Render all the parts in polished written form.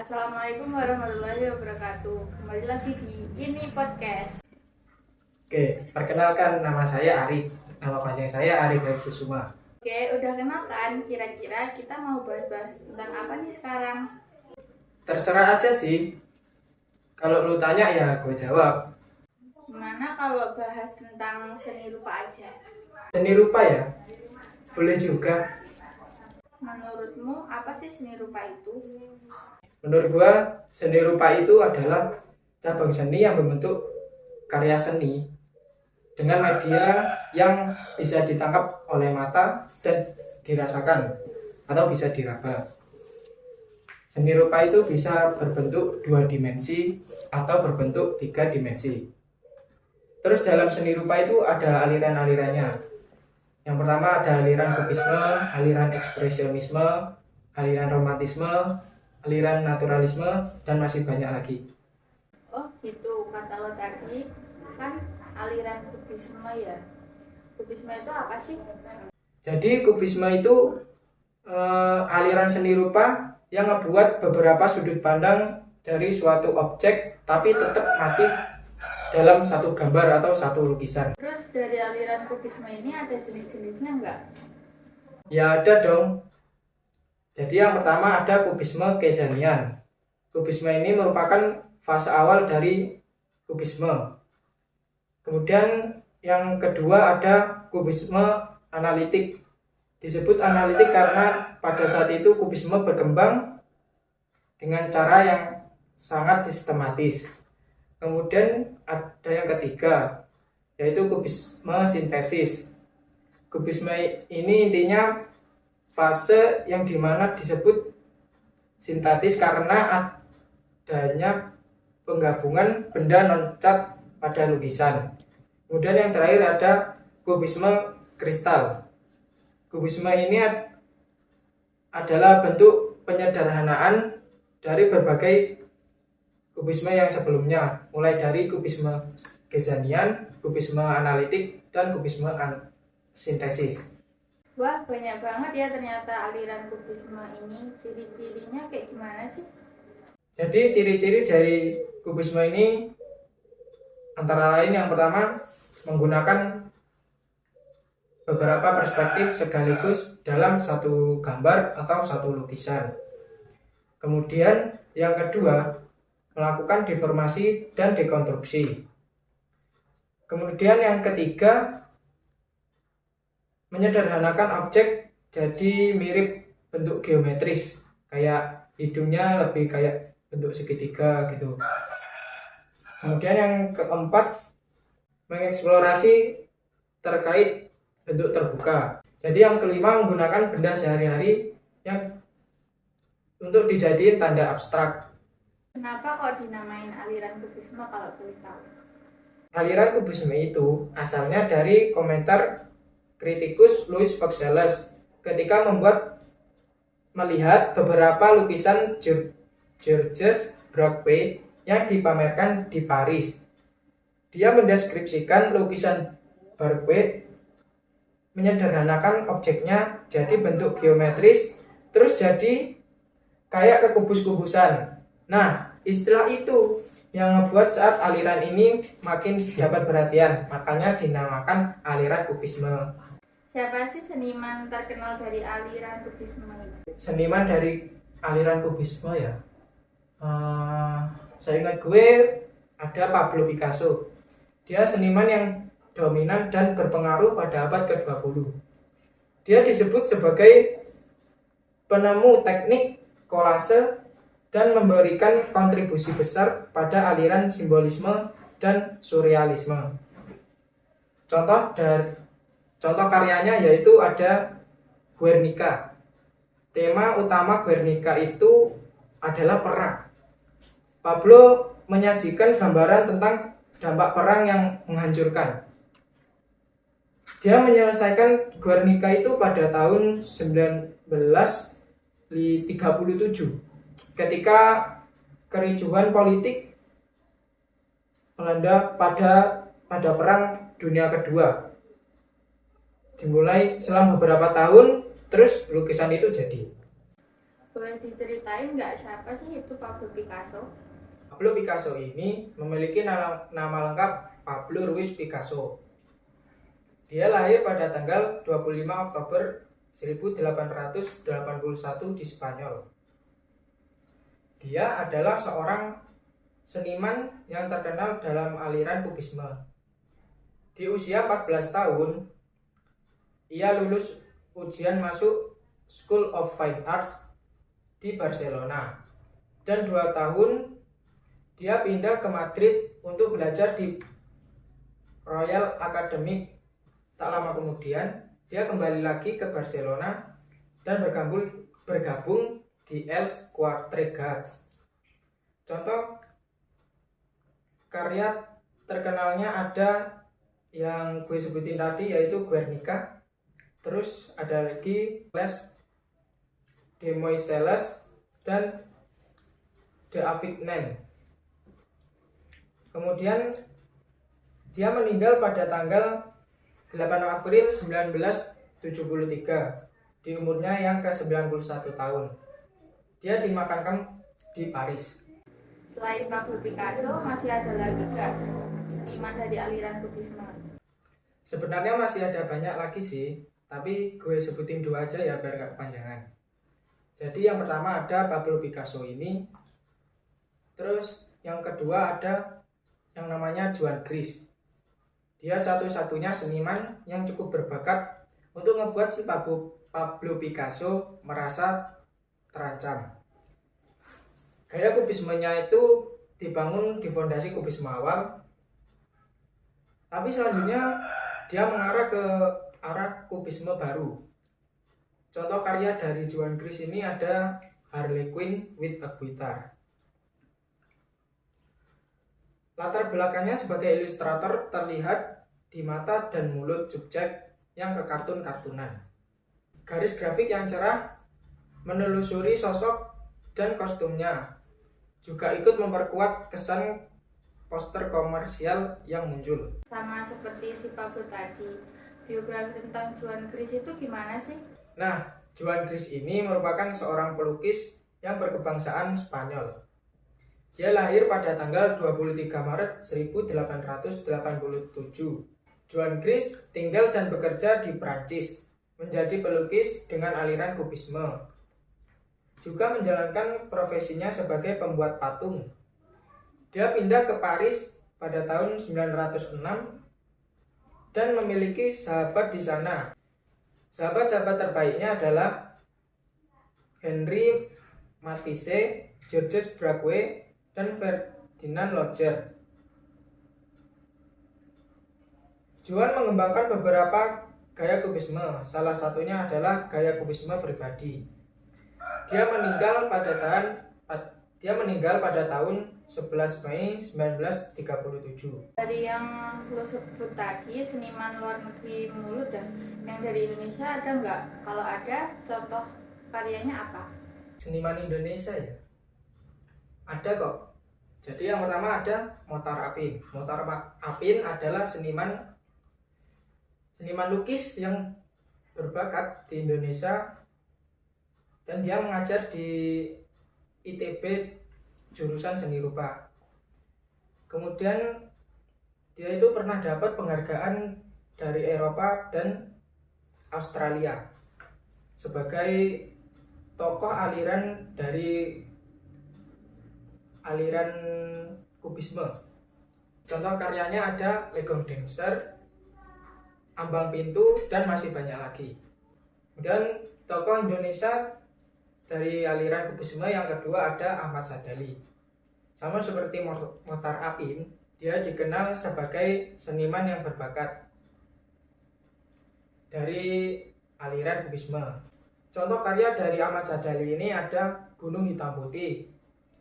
Assalamualaikum warahmatullahi wabarakatuh. Kembali lagi di ini podcast. Oke, perkenalkan nama saya Arif. Nama panjang saya Arif Kusuma. Oke, udah kenal kan? Kira-kira kita mau bahas-bahas tentang apa nih sekarang? Terserah aja sih. Kalau lu tanya ya gue jawab. Gimana kalau bahas tentang seni rupa aja? Seni rupa ya? Boleh juga. Menurutmu apa sih seni rupa itu? Menurut gua, seni rupa itu adalah cabang seni yang membentuk karya seni dengan media yang bisa ditangkap oleh mata dan dirasakan atau bisa diraba. Seni rupa itu bisa berbentuk 2 dimensi atau berbentuk 3 dimensi. Terus dalam seni rupa itu ada aliran-alirannya. Yang pertama ada aliran kubisme, aliran ekspresionisme, aliran romantisme, aliran naturalisme, dan masih banyak lagi. Oh gitu, kata lo tadi kan aliran kubisme ya. Kubisme itu apa sih? Jadi kubisme itu aliran seni rupa yang ngebuat beberapa sudut pandang dari suatu objek tapi tetap masih dalam satu gambar atau satu lukisan. Terus dari aliran kubisme ini ada jenis-jenisnya enggak? Ya ada dong. Jadi yang pertama ada kubisme Keyssenian. Kubisme ini merupakan fase awal dari kubisme. Kemudian yang kedua ada kubisme analitik. Disebut analitik karena pada saat itu kubisme berkembang dengan cara yang sangat sistematis. Kemudian ada yang ketiga, yaitu kubisme sintesis. Kubisme ini intinya fase yang dimana disebut sintetis karena adanya penggabungan benda non-cat pada lukisan. Kemudian yang terakhir ada kubisme kristal. Kubisme ini adalah bentuk penyederhanaan dari berbagai kubisme yang sebelumnya, mulai dari kubisme Keyssenian, kubisme analitik, dan kubisme sintesis. Wah, banyak banget ya ternyata aliran kubisme ini. Ciri-cirinya kayak gimana sih? Jadi ciri-ciri dari kubisme ini antara lain yang pertama menggunakan beberapa perspektif sekaligus dalam satu gambar atau satu lukisan. Kemudian yang kedua melakukan deformasi dan dekonstruksi. Kemudian yang ketiga menyederhanakan objek jadi mirip bentuk geometris, kayak hidungnya lebih kayak bentuk segitiga gitu. Kemudian yang keempat mengeksplorasi terkait bentuk terbuka. Jadi yang kelima menggunakan benda sehari-hari yang untuk dijadiin tanda abstrak. Kenapa kok dinamain aliran kubisme kalau boleh tahu? Aliran kubisme itu asalnya dari komentar kritikus Louis Vauxhall ketika melihat beberapa lukisan Georges Braque yang dipamerkan di Paris. Dia mendeskripsikan lukisan Braque menyederhanakan objeknya jadi bentuk geometris, terus jadi kayak kekubus-kubusan. Nah, istilah itu yang membuat saat aliran ini makin dapat perhatian, makanya dinamakan aliran kubisme. Siapa sih seniman terkenal dari aliran kubisme? Seniman dari aliran kubisme ya, saya ingat gue ada Pablo Picasso. Dia seniman yang dominan dan berpengaruh pada abad ke-20. Dia disebut sebagai penemu teknik kolase dan memberikan kontribusi besar pada aliran simbolisme dan surrealisme. Contoh karyanya yaitu ada Guernica. Tema utama Guernica itu adalah perang. Pablo menyajikan gambaran tentang dampak perang yang menghancurkan. Dia menyelesaikan Guernica itu pada tahun 1937 ketika kericuhan politik melanda pada perang dunia kedua. Dimulai selang beberapa tahun, terus lukisan itu jadi. Boleh diceritain nggak siapa sih itu Pablo Picasso? Pablo Picasso ini memiliki nama lengkap Pablo Ruiz Picasso. Dia lahir pada tanggal 25 Oktober 1881 di Spanyol. Dia adalah seorang seniman yang terkenal dalam aliran kubisme. Di usia 14 tahun, ia lulus ujian masuk School of Fine Arts di Barcelona. Dan 2 tahun dia pindah ke Madrid untuk belajar di Royal Academy. Tak lama kemudian, dia kembali lagi ke Barcelona dan bergabung di Els Quatregats. Contoh karya terkenalnya ada yang gue sebutin tadi, yaitu Guernica. Terus ada lagi Les Demoiselles dan The Avignon. Kemudian dia meninggal pada tanggal 8 April 1973 di umurnya yang ke-91 tahun. Dia dimakamkan di Paris. Selain Pablo Picasso, masih ada lagi nggak seniman dari aliran kubisme? Sebenarnya masih ada banyak lagi sih, tapi gue sebutin 2 aja ya biar gak kepanjangan. Jadi yang pertama ada Pablo Picasso ini. Terus yang kedua ada yang namanya Joan Gris. Dia satu-satunya seniman yang cukup berbakat untuk membuat si Pablo Picasso merasa terancam. Gaya kubismenya itu dibangun di fondasi kubisme awal, tapi selanjutnya dia mengarah ke arah kubisme baru. Contoh karya dari Joan Gris ini ada Harley Quinn with a Guitar. Latar belakangnya sebagai ilustrator terlihat di mata dan mulut subjek yang kekartun-kartunan. Garis grafik yang cerah menelusuri sosok dan kostumnya, juga ikut memperkuat kesan poster komersial yang muncul. Sama seperti si Pablo tadi, biografi tentang Joan Gris itu gimana sih? Nah, Joan Gris ini merupakan seorang pelukis yang berkebangsaan Spanyol. Dia lahir pada tanggal 23 Maret 1887. Joan Gris tinggal dan bekerja di Prancis, menjadi pelukis dengan aliran kubisme. Juga menjalankan profesinya sebagai pembuat patung. Dia pindah ke Paris pada tahun 906 dan memiliki sahabat di sana. Sahabat-sahabat terbaiknya adalah Henri Matisse, Georges Braque, dan Ferdinand Lotger. Joan mengembangkan beberapa gaya kubisme, salah satunya adalah gaya kubisme pribadi. Dia meninggal pada tahun 11 Mei 1937. Dari yang lo sebut tadi, seniman luar negeri mulu dah. Yang dari Indonesia ada nggak? Kalau ada, contoh karyanya apa? Seniman Indonesia ya? Ada kok. Jadi yang pertama ada Mohtar Apin. Mohtar Apin adalah seniman lukis yang berbakat di Indonesia, dan dia mengajar di ITB jurusan seni rupa. Kemudian dia itu pernah dapat penghargaan dari Eropa dan Australia sebagai tokoh aliran kubisme. Contoh karyanya ada Legong Dancer, Ambang Pintu, dan masih banyak lagi. Kemudian tokoh Indonesia dari aliran kubisme yang kedua ada Ahmad Sadali. Sama seperti Mohtar Apin, dia dikenal sebagai seniman yang berbakat dari aliran kubisme. Contoh karya dari Ahmad Sadali ini ada Gunung Hitam Putih,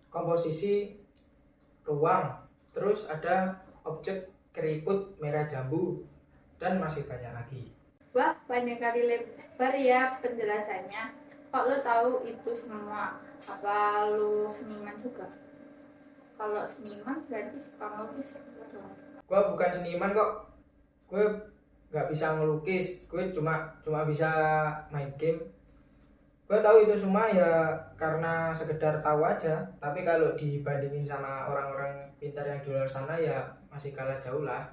komposisi ruang, terus ada objek keriput merah jambu, dan masih banyak lagi. Wah, banyak kali lebar ya penjelasannya. Kok lo tahu itu semua? Apa lo seniman juga? Kalau seniman berarti suka ngelukis. Gue bukan seniman kok. Gue nggak bisa ngelukis. Gue cuma bisa main game. Gue tahu itu semua ya karena sekedar tahu aja, tapi kalau dibandingin sama orang-orang pintar yang di luar sana ya masih kalah jauh lah.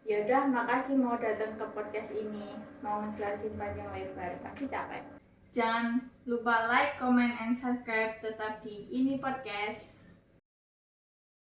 Ya udah, makasih mau datang ke podcast ini, mau ngejelasin panjang lebar, pasti capek. Jangan lupa like, comment, and subscribe tetap di ini podcast.